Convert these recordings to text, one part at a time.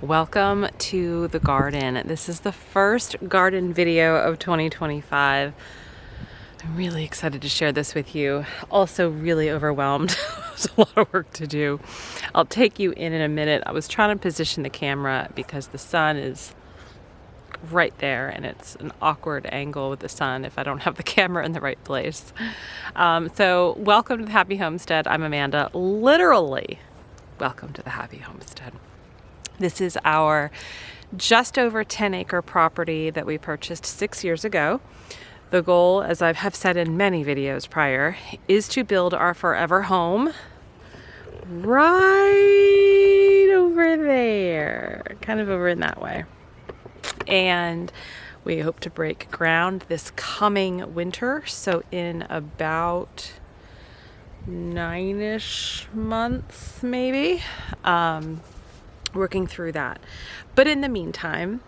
Welcome to the garden. This is the first garden video of 2025. I'm really excited to share this with you. Also really overwhelmed. There's a lot of work to do. I'll take you in a minute. I was trying to position the camera because the sun is right there and it's an awkward angle with the sun if I don't have the camera in the right place. So welcome to the Happy Homestead. I'm Amanda. Literally, welcome to the Happy Homestead. This is our just over 10-acre property that we purchased 6 years ago. The goal, as I have said in many videos prior, is to build our forever home right over there, kind of over in that way. And we hope to break ground this coming winter, so in about 9-ish months maybe. Working through that. But in the meantime,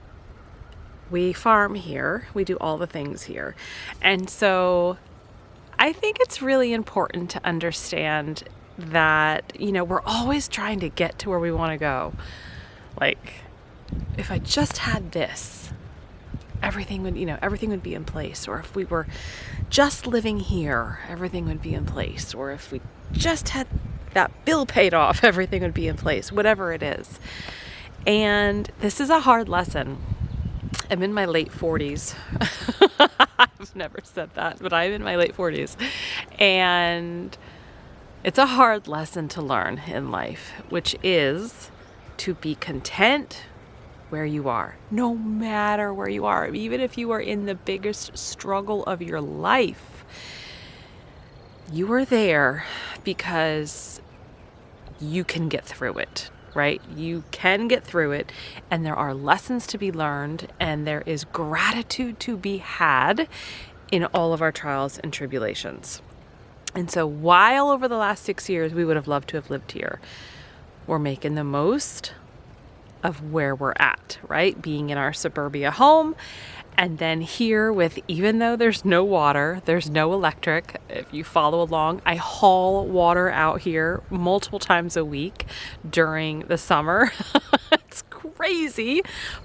we farm here. We do all the things here. And so I think it's really important to understand that, we're always trying to get to where we want to go. Like, if I just had this, everything would be in place. Or if we were just living here, everything would be in place. Or if we just had that bill paid off, everything would be in place, whatever it is. And this is a hard lesson. I'm in my late 40s. I've never said that, but I'm in my late 40s. And it's a hard lesson to learn in life, which is to be content where you are, no matter where you are. Even if you are in the biggest struggle of your life, you are there because you can get through it, right? You can get through it, and there are lessons to be learned, and there is gratitude to be had in all of our trials and tribulations. And so while over the last 6 years we would have loved to have lived here, we're making the most of where we're at, right? Being in our suburbia home. And then here with, even though there's no water, there's no electric, if you follow along, I haul water out here multiple times a week during the summer. It's crazy,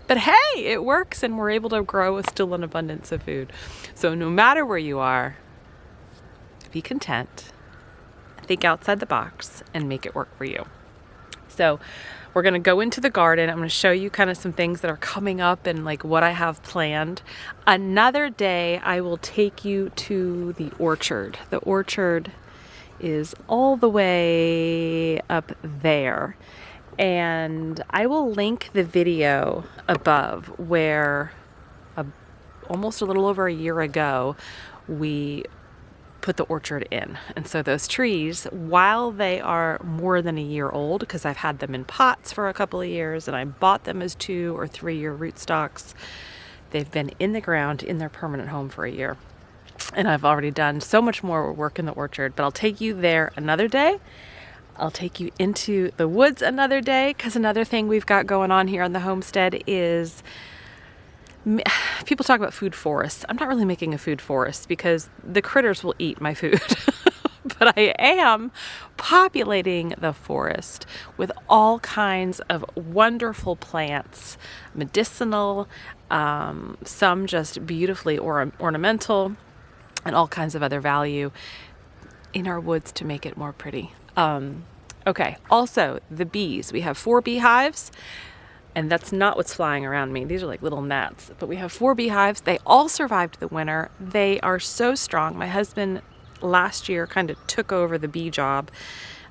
but hey, it works and we're able to grow still an abundance of food. So no matter where you are, be content, think outside the box and make it work for you. So we're going to go into the garden. I'm going to show you kind of some things that are coming up and like what I have planned. Another day, I will take you to the orchard. The orchard is all the way up there. And I will link the video above where almost a little over a year ago, we put the orchard in. And so those trees, while they are more than a year old, because I've had them in pots for a couple of years and I bought them as 2 or 3 year rootstocks, they've been in the ground in their permanent home for a year. And I've already done so much more work in the orchard, but I'll take you there another day. I'll take you into the woods another day, because another thing we've got going on here on the homestead is people talk about food forests. I'm not really making a food forest because the critters will eat my food. But I am populating the forest with all kinds of wonderful plants, medicinal, some just beautifully ornamental, and all kinds of other value in our woods to make it more pretty. Okay, also the bees. We have 4 beehives. And that's not what's flying around me. These are like little gnats. But we have 4 beehives. They all survived the winter. They are so strong. My husband last year kind of took over the bee job.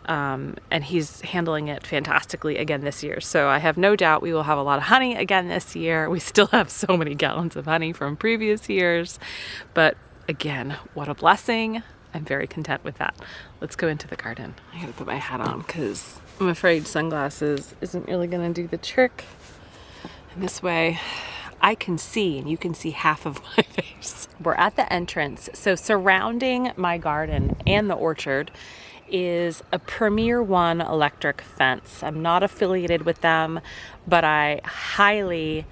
And he's handling it fantastically again this year. So I have no doubt we will have a lot of honey again this year. We still have so many gallons of honey from previous years. But again, what a blessing. I'm very content with that. Let's go into the garden. I gotta put my hat on because I'm afraid sunglasses isn't really gonna do the trick. And this way I can see and you can see half of my face. We're at the entrance. So surrounding my garden and the orchard is a Premier One electric fence. I'm not affiliated with them, but I highly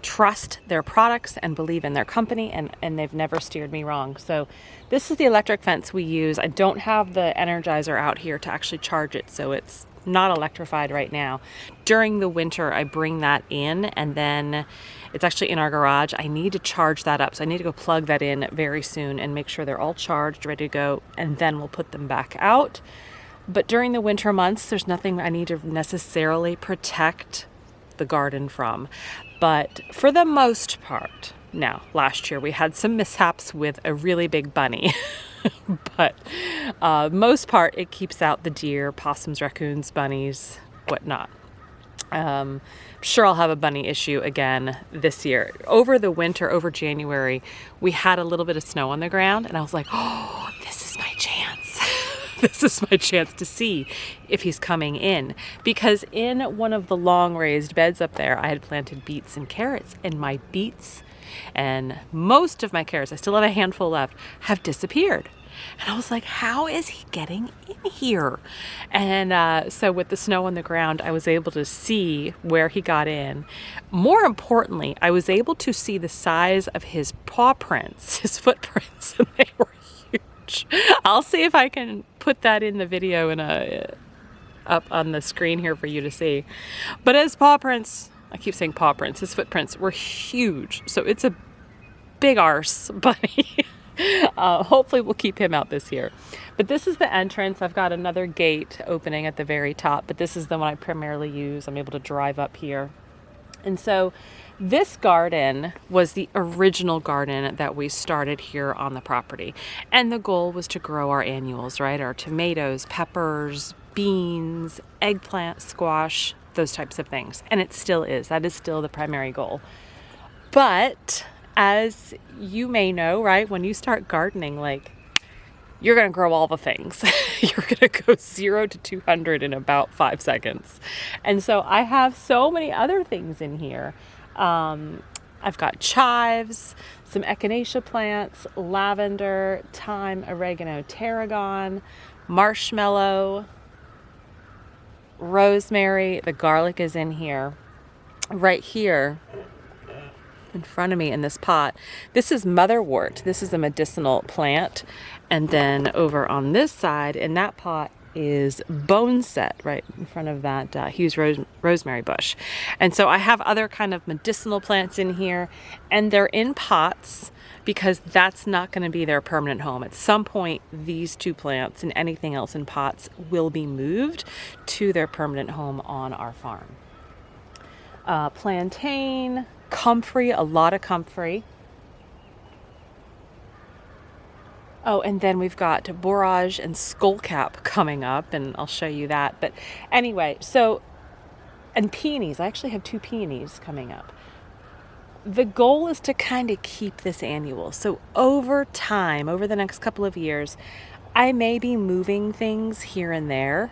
trust their products and believe in their company, and they've never steered me wrong. So this is the electric fence we use. I don't have the Energizer out here to actually charge it, so it's not electrified right now. During the winter, I bring that in, and then it's actually in our garage. I need to charge that up. So I need to go plug that in very soon and make sure they're all charged, ready to go, and then we'll put them back out. But during the winter months, there's nothing I need to necessarily protect the garden from. But for the most part, now, last year we had some mishaps with a really big bunny. But most part, it keeps out the deer, possums, raccoons, bunnies, whatnot. I'm sure I'll have a bunny issue again this year. Over the winter, over January, we had a little bit of snow on the ground, and I was like, oh, this is my chance. This is my chance to see if he's coming in. Because in one of the long raised beds up there, I had planted beets and carrots, and my beets and most of my carrots, I still have a handful left, have disappeared. And I was like, how is he getting in here? And so with the snow on the ground, I was able to see where he got in. More importantly, I was able to see the size of his paw prints, his footprints, and they were huge. I'll see if I can put that in the video up on the screen here for you to see. But his paw prints, I keep saying paw prints, his footprints were huge. So it's a big arse bunny. Hopefully we'll keep him out this year. But this is the entrance. I've got another gate opening at the very top, but this is the one I primarily use. I'm able to drive up here. And so this garden was the original garden that we started here on the property. And the goal was to grow our annuals, right? Our tomatoes, peppers, beans, eggplant, squash, those types of things. And it still is. That is still the primary goal. But as you may know, right, when you start gardening, like, you're going to grow all the things. You're going to go 0 to 200 in about 5 seconds. And so I have so many other things in here. I've got chives, some echinacea plants, lavender, thyme, oregano, tarragon, marshmallow, rosemary. The garlic is in here. Right here in front of me in this pot, this is motherwort. This is a medicinal plant. And then over on this side in that pot is boneset, right in front of that huge rosemary bush. And so I have other kind of medicinal plants in here, and they're in pots because that's not going to be their permanent home. At some point, these two plants and anything else in pots will be moved to their permanent home on our farm. Plantain, comfrey, a lot of comfrey. Oh, and then we've got borage and skullcap coming up, and I'll show you that. But anyway, so, and peonies. I actually have 2 peonies coming up. The goal is to kind of keep this annual. So over time, over the next couple of years, I may be moving things here and there.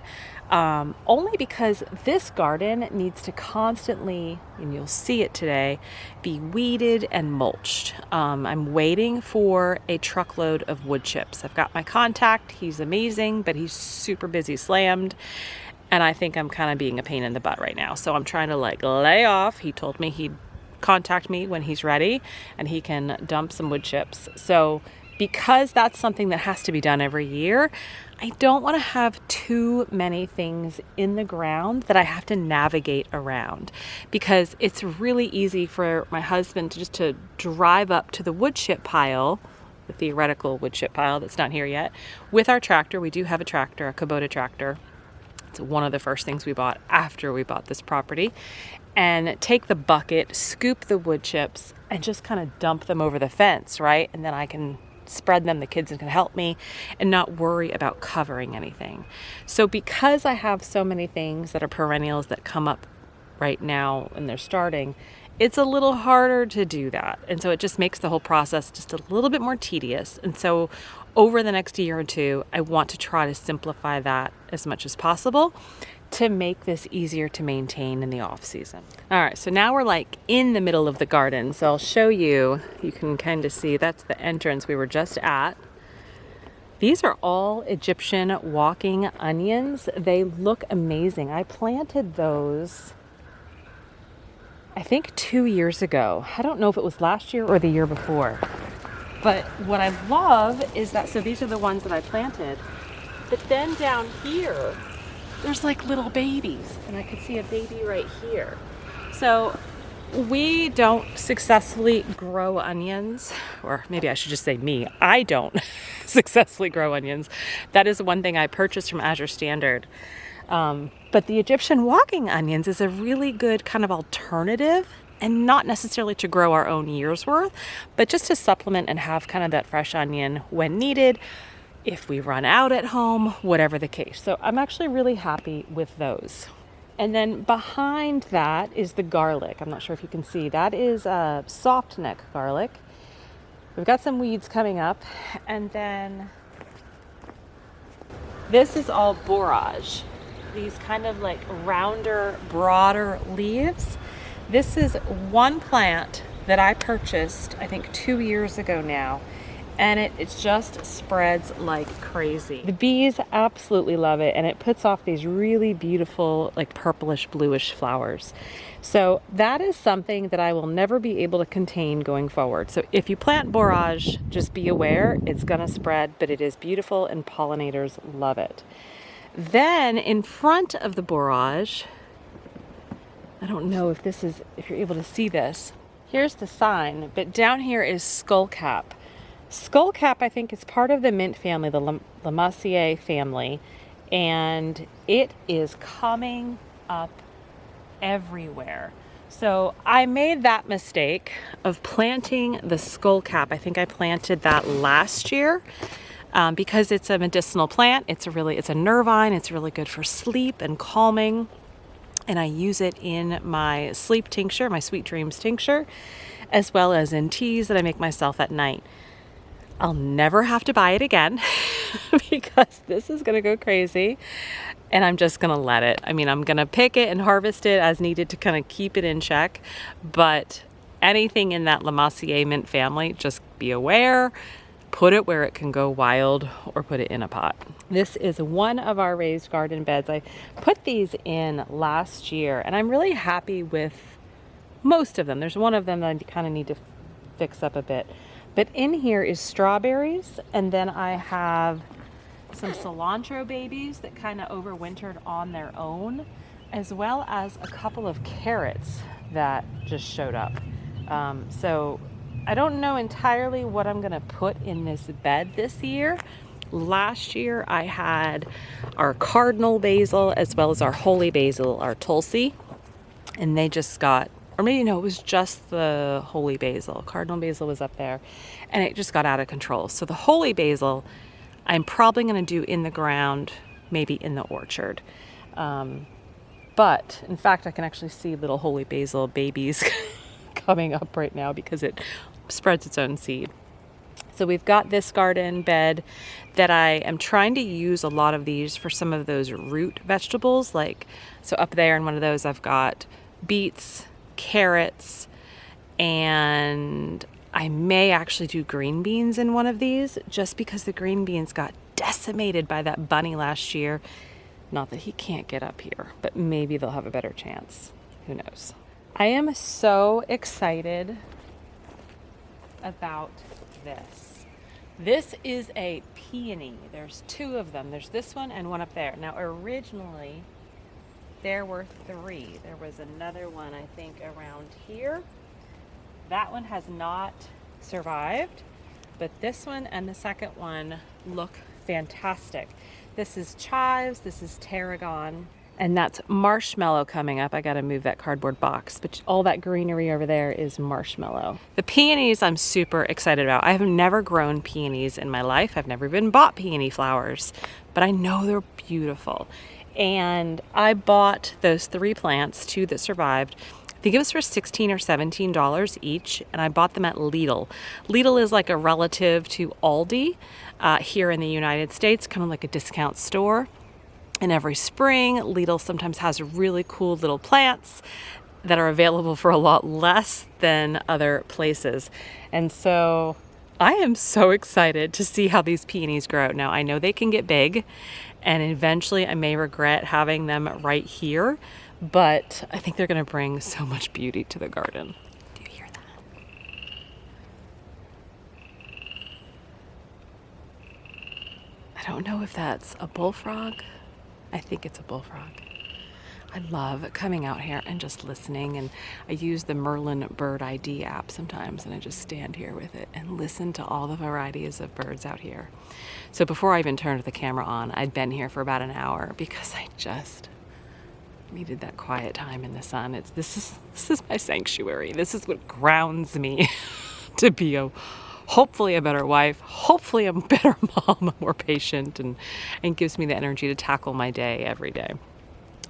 Only because this garden needs to constantly, and you'll see it today, be weeded and mulched. I'm waiting for a truckload of wood chips. I've got my contact. He's amazing, but he's super busy, slammed. And I think I'm kind of being a pain in the butt right now. So I'm trying to like lay off. He told me he'd contact me when he's ready and he can dump some wood chips. So because that's something that has to be done every year, I don't want to have too many things in the ground that I have to navigate around, because it's really easy for my husband to drive up to the wood chip pile, the theoretical wood chip pile that's not here yet, with our tractor. We do have a tractor, a Kubota tractor. It's one of the first things we bought after we bought this property. And take the bucket, scoop the wood chips, and just kind of dump them over the fence, right? And then I can spread them, the kids can help me, and not worry about covering anything. So because I have so many things that are perennials that come up right now and they're starting, it's a little harder to do that. And so it just makes the whole process just a little bit more tedious. And so over the next year or two, I want to try to simplify that as much as possible to make this easier to maintain in the off season. All right, so now we're like in the middle of the garden. So I'll show you, you can kind of see that's the entrance we were just at. These are all Egyptian walking onions. They look amazing. I planted those, I think 2 years ago. I don't know if it was last year or the year before. But what I love is that, so these are the ones that I planted. But then down here, there's like little babies, and I could see a baby right here. So we don't successfully grow onions, or maybe I should just say me. I don't successfully grow onions. That is one thing I purchased from Azure Standard. But the Egyptian walking onions is a really good kind of alternative, and not necessarily to grow our own year's worth, but just to supplement and have kind of that fresh onion when needed, if we run out at home, whatever the case. So I'm actually really happy with those. And then behind that is the garlic. I'm not sure if you can see. That is a soft neck garlic. We've got some weeds coming up. And then this is all borage. These kind of like rounder, broader leaves. This is one plant that I purchased, I think 2 years ago now. And it just spreads like crazy. The bees absolutely love it, and it puts off these really beautiful, like purplish, bluish flowers. So that is something that I will never be able to contain going forward. So if you plant borage, just be aware it's gonna spread, but it is beautiful and pollinators love it. Then in front of the borage, I don't know if you're able to see this. Here's the sign, but down here is skullcap. Skullcap, I think, is part of the mint family, the Lamaceae family, and it is coming up everywhere. So I made that mistake of planting the skullcap. I think I planted that last year because it's a medicinal plant. It's a nervine. It's really good for sleep and calming, and I use it in my sleep tincture, my Sweet Dreams tincture, as well as in teas that I make myself at night. I'll never have to buy it again because this is gonna go crazy, and I'm just gonna let it. I mean, I'm gonna pick it and harvest it as needed to kind of keep it in check, but anything in that Lamaceae mint family, just be aware, put it where it can go wild, or put it in a pot. This is one of our raised garden beds. I put these in last year, and I'm really happy with most of them. There's one of them that I kind of need to fix up a bit. But in here is strawberries, and then I have some cilantro babies that kind of overwintered on their own, as well as a couple of carrots that just showed up. So I don't know entirely what I'm gonna put in this bed this year. Last year I had our cardinal basil as well as our holy basil, our tulsi, and they just got, or maybe no, it was just the holy basil. Cardinal basil was up there, and it just got out of control. So the holy basil, I'm probably gonna do in the ground, maybe in the orchard. But in fact, I can actually see little holy basil babies coming up right now because it spreads its own seed. So we've got this garden bed that I am trying to use a lot of these for some of those root vegetables. So up there in one of those, I've got beets, carrots, and I may actually do green beans in one of these, just because the green beans got decimated by that bunny last year. Not that he can't get up here, but maybe they'll have a better chance. Who knows? I am so excited about this. This is a peony. There's two of them. There's this one and one up there. Now originally there were three. There was another one, I think, around here. That one has not survived, but this one and the second one look fantastic. This is chives, this is tarragon, and that's marshmallow coming up. I gotta move that cardboard box, but all that greenery over there is marshmallow. The peonies I'm super excited about. I have never grown peonies in my life. I've never even bought peony flowers, but I know they're beautiful. And I bought those three plants, two that survived. I think it was for $16 or $17 each, and I bought them at Lidl. Lidl is like a relative to Aldi here in the United States, kind of like a discount store. And every spring, Lidl sometimes has really cool little plants that are available for a lot less than other places. And so I am so excited to see how these peonies grow. Now, I know they can get big, and eventually I may regret having them right here, but I think they're gonna bring so much beauty to the garden. Do you hear that? I don't know if that's a bullfrog I think it's a bullfrog. I love coming out here and just listening, and I use the Merlin Bird ID app sometimes, and I just stand here with it and listen to all the varieties of birds out here. So before I even turned the camera on, I'd been here for about an hour because I just needed that quiet time in the sun. This is my sanctuary. This is what grounds me to be hopefully a better wife, hopefully a better mom, more patient, and gives me the energy to tackle my day every day.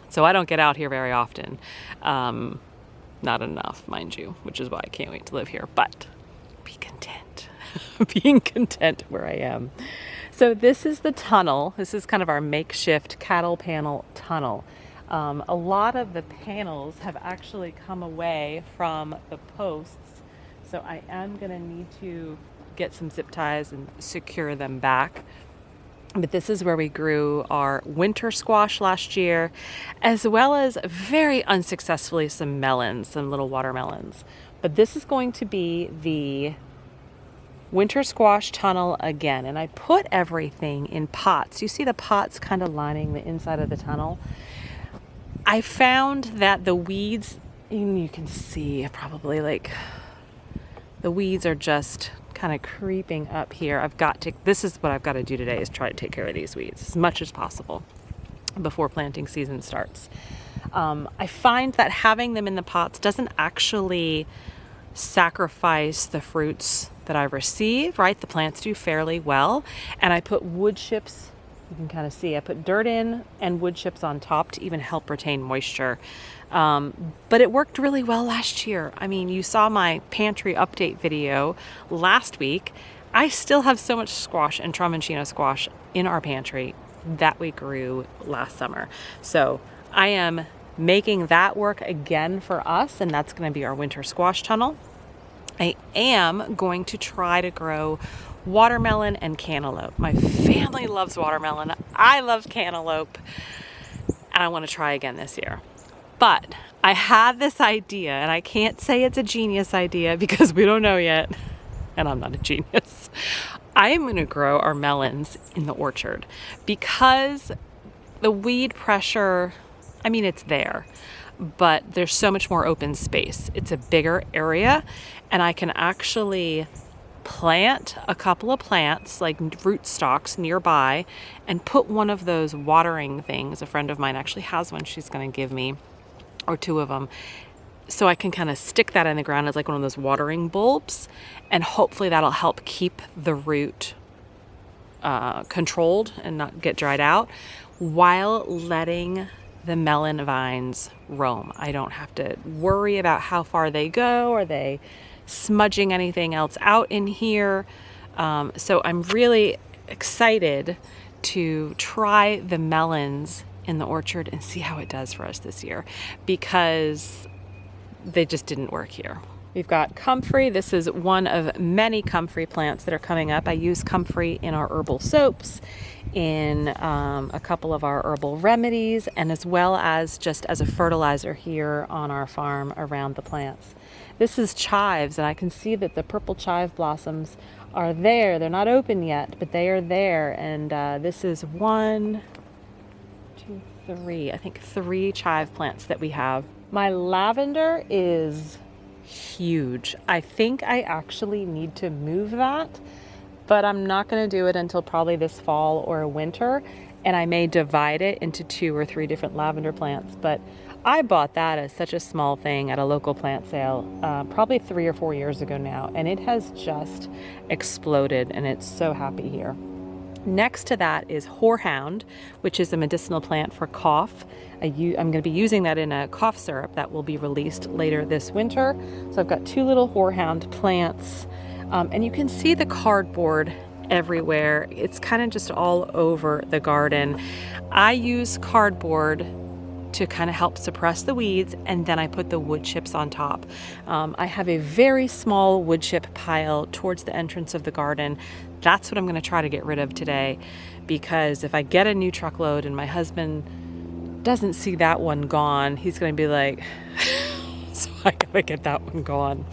So I don't get out here very often. Not enough, mind you, which is why I can't wait to live here, but be content. Being content where I am. So this is the tunnel. This is kind of our makeshift cattle panel tunnel. A lot of the panels have actually come away from the posts, so I am going to need to get some zip ties and secure them back. But this is where we grew our winter squash last year, as well as very unsuccessfully some melons, some little watermelons. But this is going to be the winter squash tunnel again. And I put everything in pots. You see the pots kind of lining the inside of the tunnel. I found that the weeds, you can see probably like the weeds are just kind of creeping up here. This is what I've got to do today, is try to take care of these weeds as much as possible before planting season starts. I find that having them in the pots doesn't actually sacrifice the fruits that I receive, right? The plants do fairly well. And I put wood chips, you can kind of see, I put dirt in and wood chips on top to even help retain moisture. But it worked really well last year. I mean, you saw my pantry update video last week. I still have so much squash and Tramontina squash in our pantry that we grew last summer. So I am making that work again for us, and that's going to be our winter squash tunnel. I am going to try to grow watermelon and cantaloupe. My family loves watermelon. I love cantaloupe, and I want to try again this year. But I had this idea, and I can't say it's a genius idea because we don't know yet, and I'm not a genius. I am going to grow our melons in the orchard because the weed pressure, I mean, it's there, but there's so much more open space. It's a bigger area, and I can actually plant a couple of plants, like root stalks nearby, and put one of those watering things. A friend of mine actually has one she's going to give me, or two of them, so I can kind of stick that in the ground as like one of those watering bulbs, and hopefully that'll help keep the root controlled and not get dried out while letting the melon vines roam. I don't have to worry about how far they go. Are they smudging anything else out in here? So I'm really excited to try the melons in the orchard and see how it does for us this year, because they just didn't work here. We've got comfrey. This is one of many comfrey plants that are coming up. I use comfrey in our herbal soaps, in a couple of our herbal remedies, and as well as just as a fertilizer here on our farm around the plants. This is chives, and I can see that the purple chive blossoms are there. They're not open yet, but they are there. And this is 1, 2, 3, I think 3 chive plants that we have. My lavender is huge. I think I actually need to move that, but I'm not going to do it until probably this fall or winter, and I may divide it into 2 or 3 different lavender plants. But I bought that as such a small thing at a local plant sale probably 3 or 4 years ago now, and it has just exploded, and it's so happy here. Next to that is horehound, which is a medicinal plant for cough. I'm going to be using that in a cough syrup that will be released later this winter. So I've got 2 little horehound plants, and you can see the cardboard everywhere. It's kind of just all over the garden. I use cardboard to kind of help suppress the weeds, and then I put the wood chips on top. I have a very small wood chip pile towards the entrance of the garden. That's what I'm going to try to get rid of today, because if I get a new truckload and my husband doesn't see that one gone, he's going to be like, so I gotta get that one gone.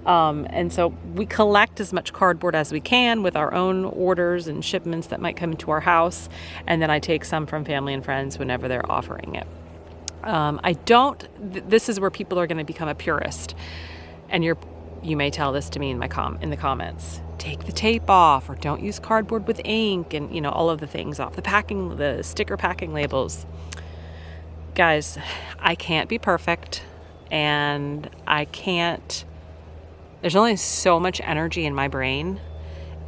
And so we collect as much cardboard as we can with our own orders and shipments that might come into our house. And then I take some from family and friends whenever they're offering it. This is where people are going to become a purist. And you may tell this to me in the comments. Take the tape off, or don't use cardboard with ink, and all of the things off the sticker packing labels. Guys, I can't be perfect, and there's only so much energy in my brain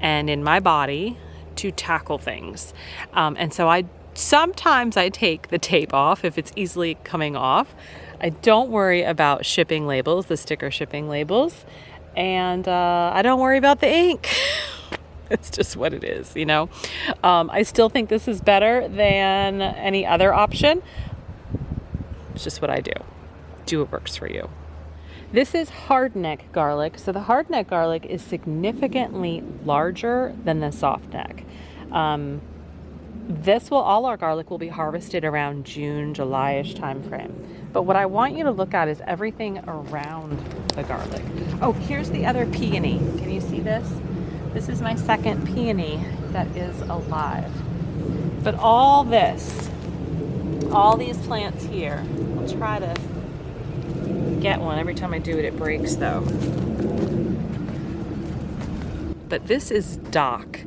and in my body to tackle things. And so sometimes I take the tape off if it's easily coming off. I don't worry about shipping labels, the sticker shipping labels, and I don't worry about the ink. It's just what it is, I still think this is better than any other option. It's just what I do. Do what works for you. This is hardneck garlic. So the hardneck garlic is significantly larger than the softneck. All our garlic will be harvested around June, July-ish time frame. But what I want you to look at is everything around the garlic. Oh, here's the other peony. Can you see this? This is my second peony that is alive. But all these plants here, I'll try to get one. Every time I do it, it breaks though. But this is dock.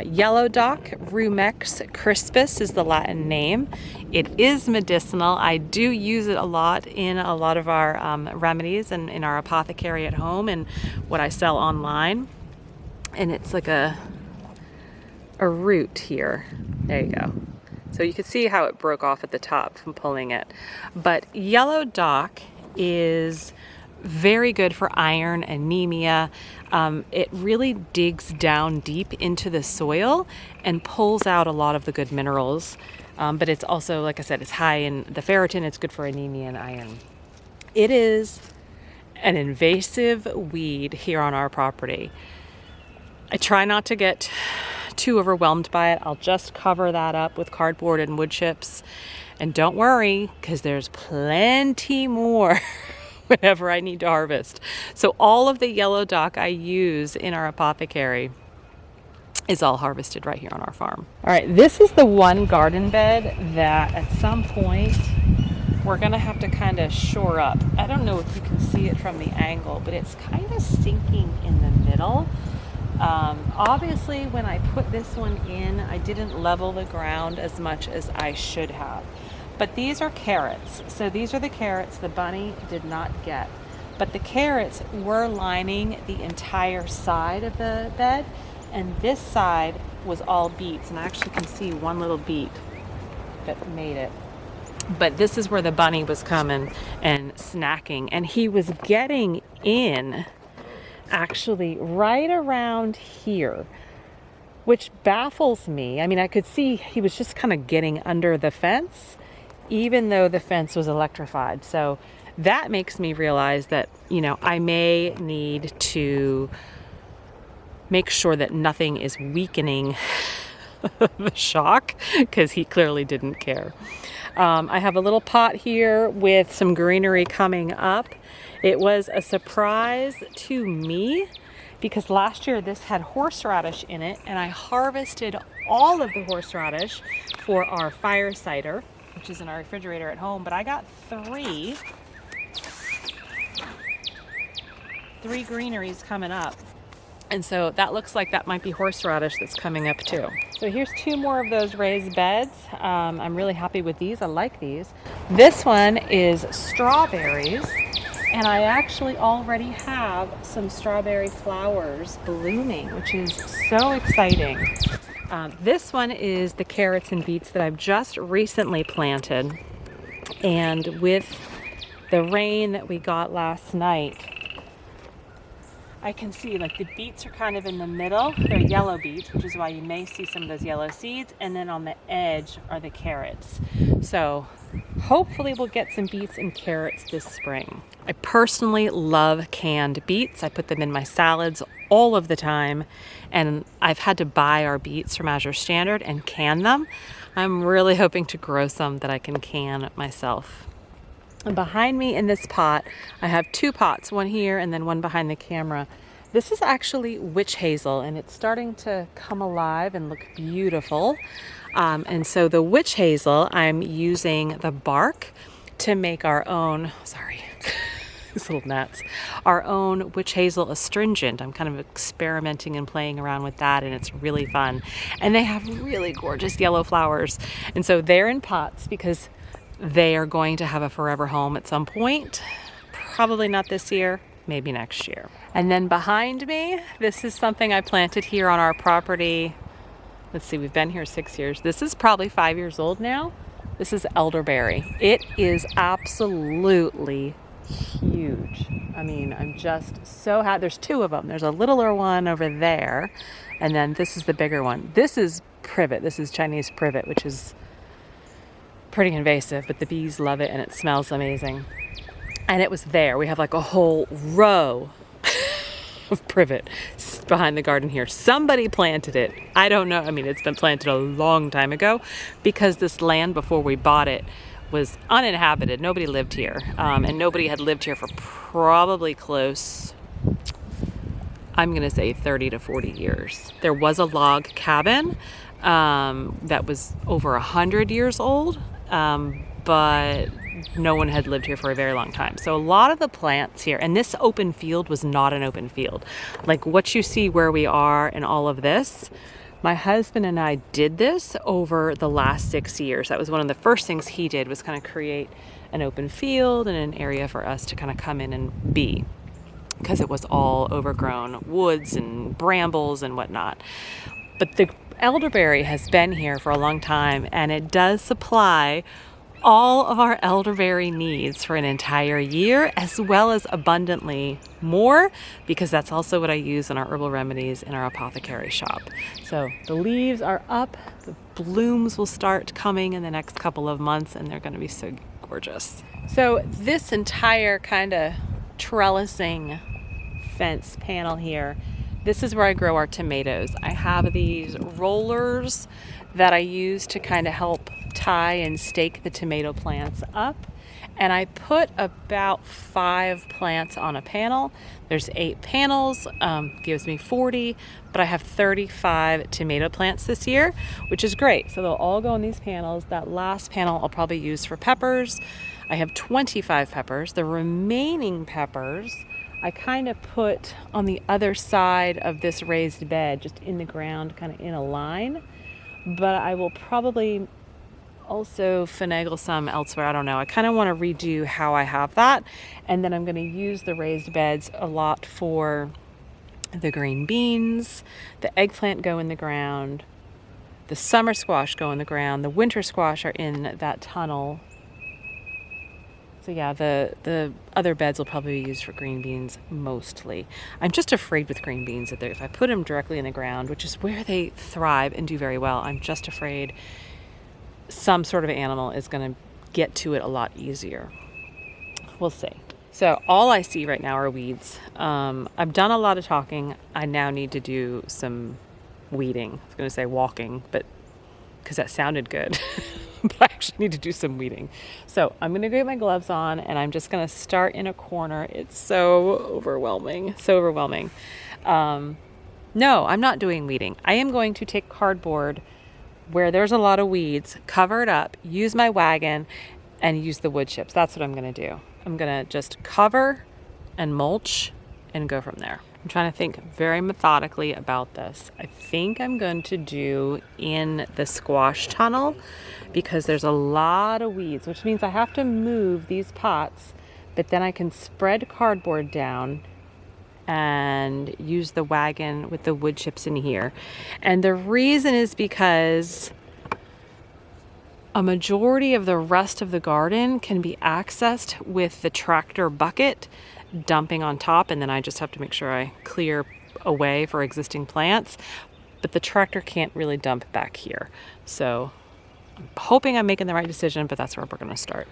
Yellow dock, Rumex crispus is the Latin name. It is medicinal. I do use it a lot in a lot of our remedies and in our apothecary at home and what I sell online. And it's like a root here. There you go. So you can see how it broke off at the top from pulling it. But yellow dock is very good for iron, anemia. It really digs down deep into the soil and pulls out a lot of the good minerals. But it's also, like I said, it's high in the ferritin. It's good for anemia and iron. It is an invasive weed here on our property. I try not to get too overwhelmed by it. I'll just cover that up with cardboard and wood chips. And don't worry, because there's plenty more whenever I need to harvest. So all of the yellow dock I use in our apothecary is all harvested right here on our farm. All right, this is the one garden bed that at some point we're gonna have to kind of shore up. I don't know if you can see it from the angle, but it's kind of sinking in the middle. Obviously, when I put this one in, I didn't level the ground as much as I should have. But these are carrots. So these are the carrots the bunny did not get. But the carrots were lining the entire side of the bed, and this side was all beets. And I actually can see one little beet that made it. But this is where the bunny was coming and snacking, and he was getting in actually right around here, which baffles me. I mean, I could see he was just kind of getting under the fence, even though the fence was electrified. So that makes me realize that, I may need to make sure that nothing is weakening the shock, because he clearly didn't care. I have a little pot here with some greenery coming up. It was a surprise to me because last year this had horseradish in it, and I harvested all of the horseradish for our fire cider, which is in our refrigerator at home. But I got three greeneries coming up. And so that looks like that might be horseradish that's coming up too. So here's two more of those raised beds. I'm really happy with these. I like these. This one is strawberries, and I actually already have some strawberry flowers blooming, which is so exciting. This one is the carrots and beets that I've just recently planted. And with the rain that we got last night, I can see like the beets are kind of in the middle. They're yellow beets, which is why you may see some of those yellow seeds. And then on the edge are the carrots. So hopefully we'll get some beets and carrots this spring. I personally love canned beets. I put them in my salads all of the time. And I've had to buy our beets from Azure Standard and can them. I'm really hoping to grow some that I can can myself. And behind me in this pot, I have 2 pots, one here and then one behind the camera. This is actually witch hazel, and it's starting to come alive and look beautiful. And so the witch hazel, I'm using the bark to make our own, these little gnats, our own witch hazel astringent. I'm kind of experimenting and playing around with that, and it's really fun. And they have really gorgeous yellow flowers. And so they're in pots because they are going to have a forever home at some point. Probably not this year, maybe next year. And then behind me, this is something I planted here on our property. Let's see, we've been here 6 years. This is probably 5 years old now. This is elderberry. It is absolutely huge. I mean, I'm just so happy. There's 2 of them. There's a littler one over there, and then this is the bigger one. This is privet. This is Chinese privet, which is pretty invasive, but the bees love it and it smells amazing. And it was there. We have like a whole row of privet behind the garden here. Somebody planted it. I don't know. I mean, it's been planted a long time ago because this land before we bought it was uninhabited. Nobody lived here. And nobody had lived here for probably close, I'm going to say 30 to 40 years. There was a log cabin that was over 100 years old, but no one had lived here for a very long time. So a lot of the plants here, and this open field was not an open field. Like what you see where we are and all of this, my husband and I did this over the last 6 years. That was one of the first things he did, was kind of create an open field and an area for us to kind of come in and be, because it was all overgrown woods and brambles and whatnot. But the elderberry has been here for a long time, and it does supply all of our elderberry needs for an entire year, as well as abundantly more, because that's also what I use in our herbal remedies in our apothecary shop. So the leaves are up, the blooms will start coming in the next couple of months, and they're going to be so gorgeous. So this entire kind of trellising fence panel here, this is where I grow our tomatoes. I have these rollers that I use to kind of help tie and stake the tomato plants up, and I put about 5 plants on a panel. There's 8 panels, gives me 40, but I have 35 tomato plants this year, which is great. So they'll all go in these panels. That last panel I'll probably use for peppers. I have 25 peppers. The remaining peppers I kind of put on the other side of this raised bed, just in the ground, kind of in a line, but I will probably also finagle some elsewhere. I don't know. I kind of want to redo how I have that. And then I'm going to use the raised beds a lot for the green beans. The eggplant go in the ground. The summer squash go in the ground. The winter squash are in that tunnel. So yeah, the other beds will probably be used for green beans mostly. I'm just afraid with green beans that if I put them directly in the ground, which is where they thrive and do very well, I'm just afraid some sort of animal is going to get to it a lot easier. We'll see. So all I see right now are weeds. I've done a lot of talking. I now need to do some weeding. I was going to say walking, but because that sounded good. But I actually need to do some weeding. So I'm going to get my gloves on, and I'm just going to start in a corner. It's so overwhelming. So overwhelming. No, I'm not doing weeding. I am going to take cardboard where there's a lot of weeds, cover it up, use my wagon, and use the wood chips. That's what I'm going to do. I'm going to just cover and mulch and go from there. I'm trying to think very methodically about this. I think I'm going to do in the squash tunnel because there's a lot of weeds, which means I have to move these pots, but then I can spread cardboard down and use the wagon with the wood chips in here. And the reason is because a majority of the rest of the garden can be accessed with the tractor bucket dumping on top, and then I just have to make sure I clear away for existing plants. But the tractor can't really dump back here. So I'm hoping I'm making the right decision, but that's where we're going to start.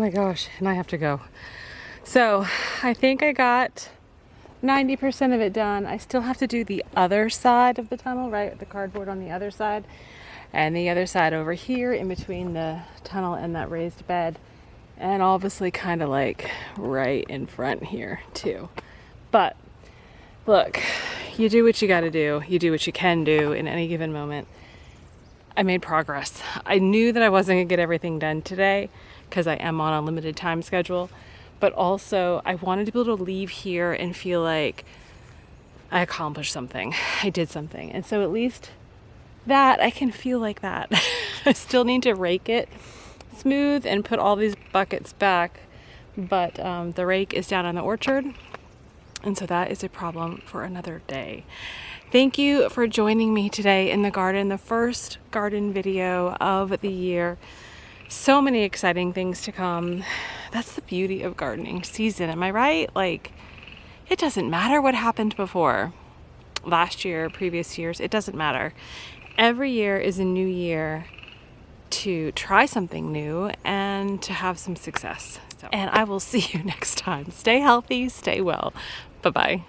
my gosh, and I have to go. So I think I got 90% of it done. I still have to do the other side of the tunnel, right? The cardboard on the other side, and the other side over here in between the tunnel and that raised bed, and obviously kind of like right in front here too. But look, you do what you got to do. You do what you can do in any given moment. I made progress. I knew that I wasn't gonna get everything done today because I am on a limited time schedule, but also I wanted to be able to leave here and feel like I accomplished something. I did something. And so at least that I can feel like that. I still need to rake it smooth and put all these buckets back, but the rake is down in the orchard, and so that is a problem for another day. Thank you for joining me today in the garden, the first garden video of the year. So many exciting things to come. That's the beauty of gardening season, am I right? Like, it doesn't matter what happened before. Last year, previous years, it doesn't matter. Every year is a new year to try something new and to have some success. And I will see you next time. Stay healthy, stay well. Bye-bye.